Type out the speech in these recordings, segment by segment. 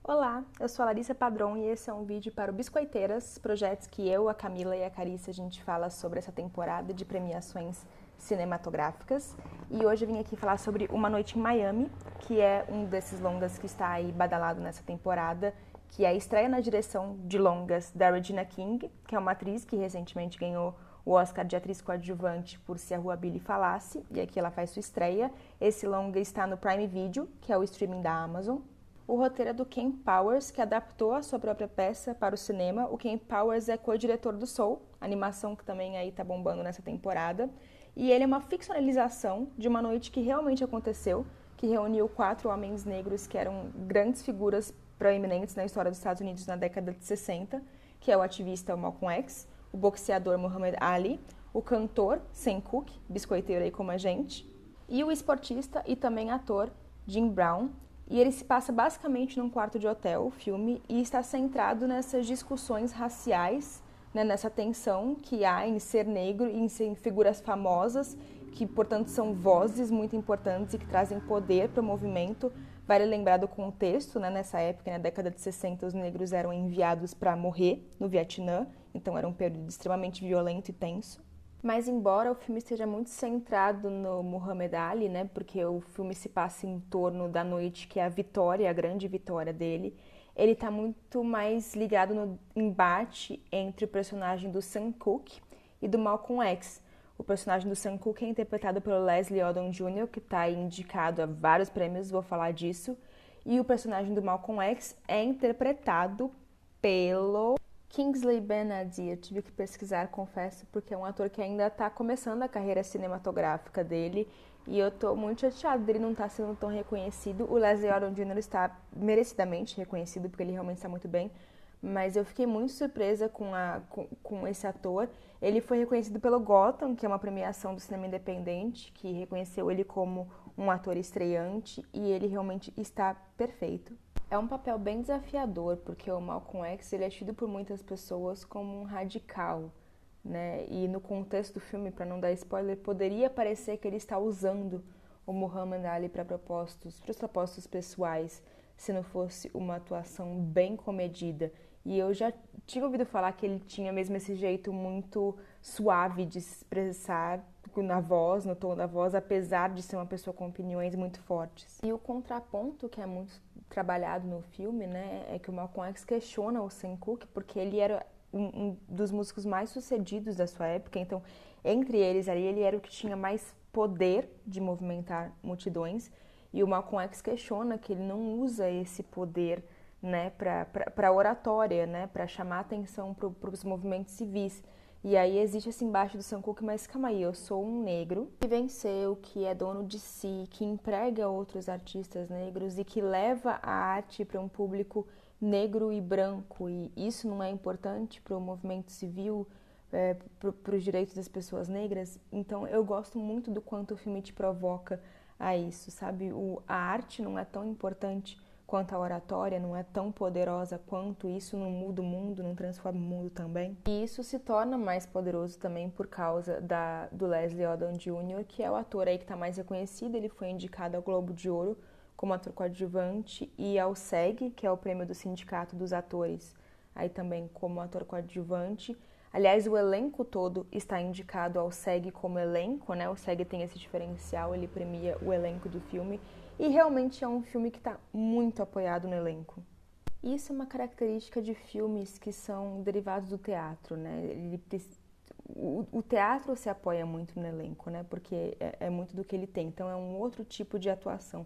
Olá, eu sou a Larissa Padron e esse é um vídeo para o Biscoiteiras, projetos que eu, a Camila e a Carissa a gente fala sobre essa temporada de premiações cinematográficas. E hoje eu vim aqui falar sobre Uma Noite em Miami, que é um desses longas que está aí badalado nessa temporada, que é a estreia na direção de longas da Regina King, que é uma atriz que recentemente ganhou o Oscar de atriz coadjuvante por Se a Rua Billy Falasse, e aqui ela faz sua estreia. Esse longa está no Prime Video, que é o streaming da Amazon. O roteiro é do Ken Powers, que adaptou a sua própria peça para o cinema. O Ken Powers é co-diretor do Soul, animação que também aí tá bombando nessa temporada. E ele é uma ficcionalização de uma noite que realmente aconteceu, que reuniu 4 homens negros que eram grandes figuras proeminentes na história dos Estados Unidos na década de 60, que é o ativista Malcolm X, o boxeador Muhammad Ali, o cantor Sam Cooke, biscoiteiro aí como a gente, e o esportista e também ator Jim Brown. E ele se passa basicamente num quarto de hotel, o filme, e está centrado nessas discussões raciais, né, nessa tensão que há em ser negro e em ser figuras famosas, que, portanto, são vozes muito importantes e que trazem poder para o movimento. Vale lembrar do contexto, né, nessa época, na década de 60, os negros eram enviados para morrer no Vietnã, então era um período extremamente violento e tenso. Mas embora o filme esteja muito centrado no Muhammad Ali, né, porque o filme se passa em torno da noite que é a vitória, a grande vitória dele, ele está muito mais ligado no embate entre o personagem do Sam Cooke e do Malcolm X. O personagem do Sam Cooke é interpretado pelo Leslie Odom Jr., que está indicado a vários prêmios, vou falar disso, e o personagem do Malcolm X é interpretado pelo Kingsley Ben-Adir. Eu tive que pesquisar, confesso, porque é um ator que ainda está começando a carreira cinematográfica dele e eu estou muito chateada dele não estar sendo tão reconhecido. O Leslie Odom Jr. está merecidamente reconhecido porque ele realmente está muito bem, mas eu fiquei muito surpresa com esse ator. Ele foi reconhecido pelo Gotham, que é uma premiação do cinema independente, que reconheceu ele como um ator estreante e ele realmente está perfeito. É um papel bem desafiador, porque o Malcolm X ele é tido por muitas pessoas como um radical, né? E no contexto do filme, para não dar spoiler, poderia parecer que ele está usando o Muhammad Ali para os propósitos pessoais, se não fosse uma atuação bem comedida. E eu já tinha ouvido falar que ele tinha mesmo esse jeito muito suave de se expressar na voz, no tom da voz, apesar de ser uma pessoa com opiniões muito fortes. E o contraponto que é muito trabalhado no filme, né, é que o Malcolm X questiona o Sam Cooke porque ele era um dos músicos mais sucedidos da sua época, então entre eles ali ele era o que tinha mais poder de movimentar multidões e o Malcolm X questiona que ele não usa esse poder, né, para oratória, né, para chamar atenção para os movimentos civis. E aí existe esse embate do Sam Cooke, mas calma aí, eu sou um negro que venceu, que é dono de si, que emprega outros artistas negros e que leva a arte para um público negro e branco. E isso não é importante para o movimento civil, para os direitos das pessoas negras? Então eu gosto muito do quanto o filme te provoca a isso, sabe? A arte não é tão importante quanto a oratória, não é tão poderosa quanto isso, não muda o mundo, não transforma o mundo também. E isso se torna mais poderoso também por causa do Leslie Odom Jr., que é o ator aí que está mais reconhecido. Ele foi indicado ao Globo de Ouro como ator coadjuvante e ao SEG, que é o prêmio do Sindicato dos Atores, aí também como ator coadjuvante. Aliás, o elenco todo está indicado ao SEG como elenco, né? O SEG tem esse diferencial, ele premia o elenco do filme. E realmente é um filme que está muito apoiado no elenco. Isso é uma característica de filmes que são derivados do teatro, né? O teatro se apoia muito no elenco, né? Porque é muito do que ele tem. Então é um outro tipo de atuação.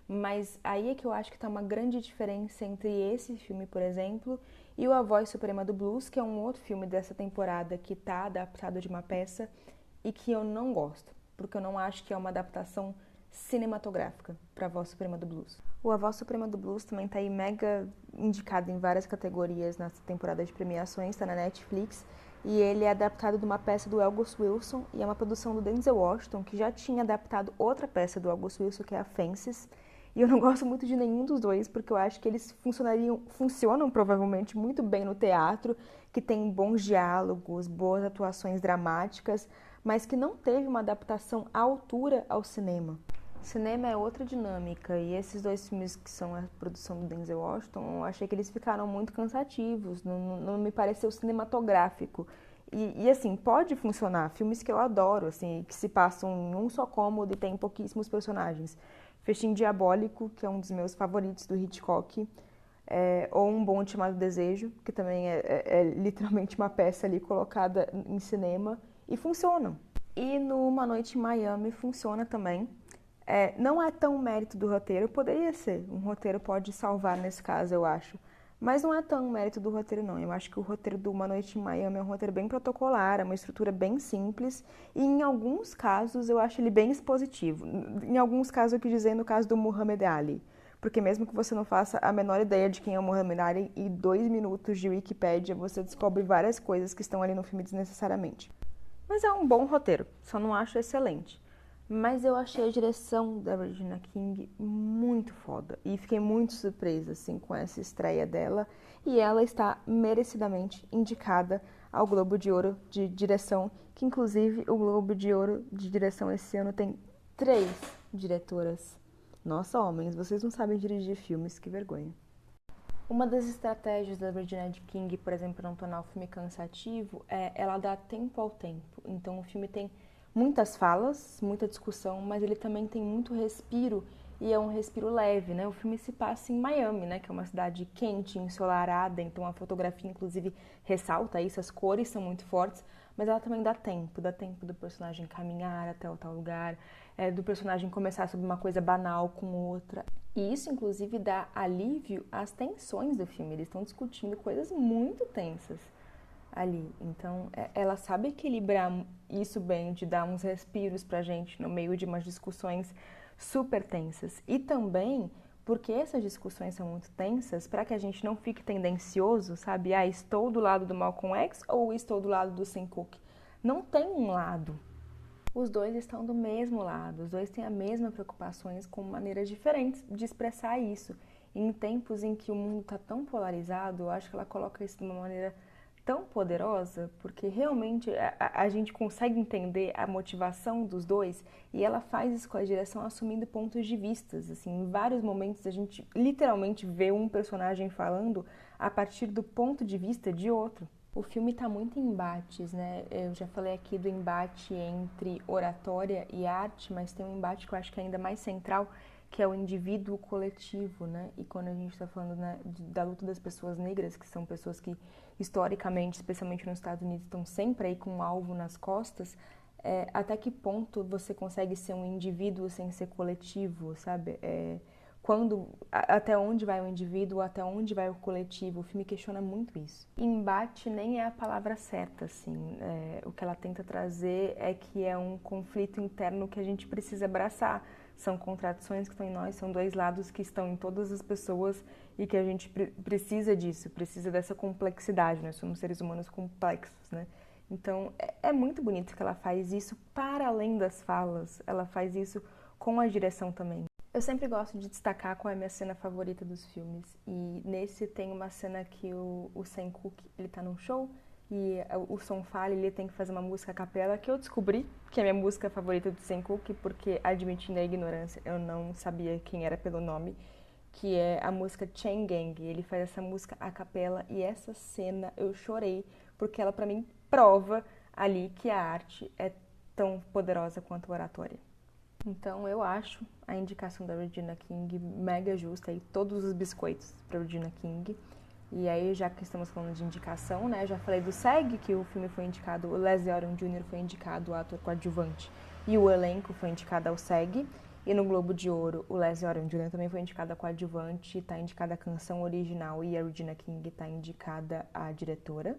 Mas aí é que eu acho que está uma grande diferença entre esse filme, por exemplo, e o A Voz Suprema do Blues, que é um outro filme dessa temporada que está adaptado de uma peça e que eu não gosto, porque eu não acho que é uma adaptação cinematográfica para a Voz Suprema do Blues. O A Voz Suprema do Blues também está aí mega indicado em várias categorias nessa temporada de premiações, está na Netflix, e ele é adaptado de uma peça do August Wilson e é uma produção do Denzel Washington, que já tinha adaptado outra peça do August Wilson, que é a Fences, e eu não gosto muito de nenhum dos dois, porque eu acho que eles funcionam provavelmente muito bem no teatro, que tem bons diálogos, boas atuações dramáticas, mas que não teve uma adaptação à altura ao cinema. Cinema é outra dinâmica, e esses dois filmes que são a produção do Denzel Washington, eu achei que eles ficaram muito cansativos, não me pareceu cinematográfico. Assim, pode funcionar, filmes que eu adoro, assim, que se passam em um só cômodo e tem pouquíssimos personagens. Festim Diabólico, que é um dos meus favoritos do Hitchcock, ou Um Bonde Chamado Desejo, que também é literalmente uma peça ali colocada em cinema, e funcionam. E no Uma Noite em Miami funciona também. Não é tão mérito do roteiro, poderia ser. Um roteiro pode salvar nesse caso, eu acho. Mas não é tão mérito do roteiro, não. Eu acho que o roteiro do Uma Noite em Miami é um roteiro bem protocolar, é uma estrutura bem simples. E em alguns casos eu acho ele bem expositivo. Em alguns casos eu quis dizer no caso do Muhammad Ali. Porque mesmo que você não faça a menor ideia de quem é o Muhammad Ali, em 2 minutos de Wikipédia você descobre várias coisas que estão ali no filme desnecessariamente. Mas é um bom roteiro, só não acho excelente. Mas eu achei a direção da Regina King muito foda. E fiquei muito surpresa, assim, com essa estreia dela. E ela está merecidamente indicada ao Globo de Ouro de direção, que inclusive o Globo de Ouro de direção esse ano tem 3 diretoras. Nossa, homens, vocês não sabem dirigir filmes, que vergonha. Uma das estratégias da Regina King, por exemplo, para não tornar o filme cansativo, é ela dar tempo ao tempo. Então o filme tem muitas falas, muita discussão, mas ele também tem muito respiro e é um respiro leve, né? O filme se passa em Miami, né? Que é uma cidade quente, ensolarada, então a fotografia inclusive ressalta isso, as cores são muito fortes, mas ela também dá tempo do personagem caminhar até o tal lugar, do personagem começar sobre uma coisa banal com outra. E isso, inclusive, dá alívio às tensões do filme. Eles estão discutindo coisas muito tensas ali. Então, ela sabe equilibrar isso bem, de dar uns respiros pra gente no meio de umas discussões super tensas. E também porque essas discussões são muito tensas, para que a gente não fique tendencioso, sabe? Ah, estou do lado do Malcolm X ou estou do lado do Sam Cooke? Não tem um lado. Os dois estão do mesmo lado, os dois têm as mesmas preocupações com maneiras diferentes de expressar isso. E em tempos em que o mundo está tão polarizado, eu acho que ela coloca isso de uma maneira tão poderosa, porque realmente a gente consegue entender a motivação dos dois e ela faz isso com a direção assumindo pontos de vistas. Assim, em vários momentos a gente literalmente vê um personagem falando a partir do ponto de vista de outro. O filme está muito em embates, né? Eu já falei aqui do embate entre oratória e arte, mas tem um embate que eu acho que é ainda mais central, que é o indivíduo coletivo, né? E quando a gente está falando, né, da luta das pessoas negras, que são pessoas que historicamente, especialmente nos Estados Unidos, estão sempre aí com um alvo nas costas, até que ponto você consegue ser um indivíduo sem ser coletivo, sabe? Até onde vai o indivíduo, até onde vai o coletivo. O filme questiona muito isso. Embate nem é a palavra certa, assim. O que ela tenta trazer é que é um conflito interno que a gente precisa abraçar. São contradições que estão em nós, são dois lados que estão em todas as pessoas e que a gente precisa disso, precisa dessa complexidade. Nós somos seres humanos complexos, né? Então, é muito bonito que ela faz isso para além das falas. Ela faz isso com a direção também. Eu sempre gosto de destacar qual é a minha cena favorita dos filmes. E nesse tem uma cena que o Sam Cooke, ele tá num show e o som falha e ele tem que fazer uma música a capela, que eu descobri que é a minha música favorita do Sam Cooke, porque, admitindo a ignorância, eu não sabia quem era pelo nome, que é a música Chain Gang. Ele faz essa música a capela e essa cena eu chorei, porque ela pra mim prova ali que a arte é tão poderosa quanto a oratória. Então eu acho a indicação da Regina King mega justa e todos os biscoitos para Regina King. E aí, já que estamos falando de indicação, né? Já falei do SEG, que o filme foi indicado, o Leslie Odom Jr. foi indicado ao ator coadjuvante e o elenco foi indicado ao SEG. E no Globo de Ouro, o Leslie Odom Jr. também foi indicado a coadjuvante, está indicada a canção original e a Regina King está indicada a diretora.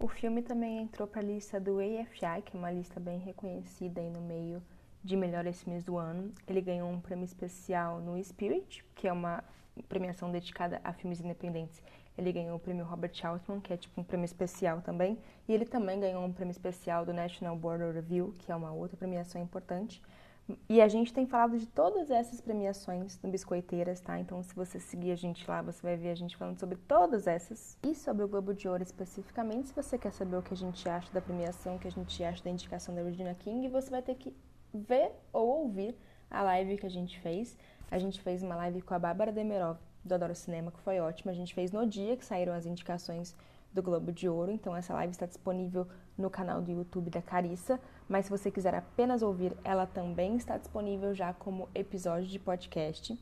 O filme também entrou para a lista do AFI, que é uma lista bem reconhecida aí no meio de melhores filmes do ano. Ele ganhou um prêmio especial no Spirit, que é uma premiação dedicada a filmes independentes. Ele ganhou o prêmio Robert Altman, que é tipo um prêmio especial também. E ele também ganhou um prêmio especial do National Board of Review, que é uma outra premiação importante. E a gente tem falado de todas essas premiações no Biscoiteiras, tá? Então, se você seguir a gente lá, você vai ver a gente falando sobre todas essas. E sobre o Globo de Ouro especificamente, se você quer saber o que a gente acha da premiação, o que a gente acha da indicação da Regina King, você vai ter que ver ou ouvir a live que a gente fez. A gente fez uma live com a Bárbara Demirov, do Adoro Cinema, que foi ótima. A gente fez no dia que saíram as indicações do Globo de Ouro, então essa live está disponível no canal do YouTube da Carissa, mas se você quiser apenas ouvir, ela também está disponível já como episódio de podcast.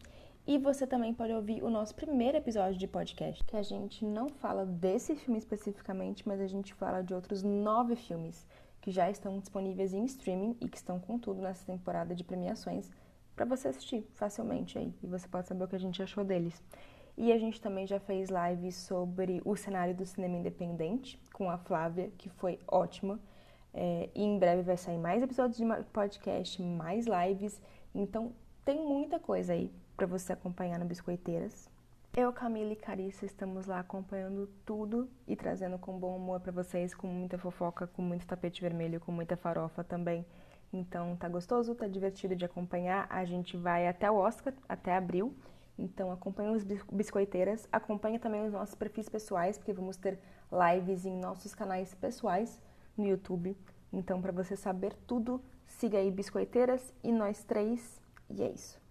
E você também pode ouvir o nosso primeiro episódio de podcast, que a gente não fala desse filme especificamente, mas a gente fala de outros 9 filmes que já estão disponíveis em streaming e que estão com tudo nessa temporada de premiações para você assistir facilmente aí, e você pode saber o que a gente achou deles. E a gente também já fez live sobre o cenário do cinema independente com a Flávia, que foi ótima. E em breve vai sair mais episódios de podcast, mais lives. Então tem muita coisa aí para você acompanhar no Biscoiteiras. Eu, Camila e Carissa estamos lá acompanhando tudo e trazendo com bom humor para vocês, com muita fofoca, com muito tapete vermelho, com muita farofa também. Então tá gostoso, tá divertido de acompanhar. A gente vai até o Oscar, até abril. Então acompanha os Biscoiteiras, acompanha também os nossos perfis pessoais, porque vamos ter lives em nossos canais pessoais no YouTube. Então para você saber tudo, siga aí Biscoiteiras e nós três. E é isso.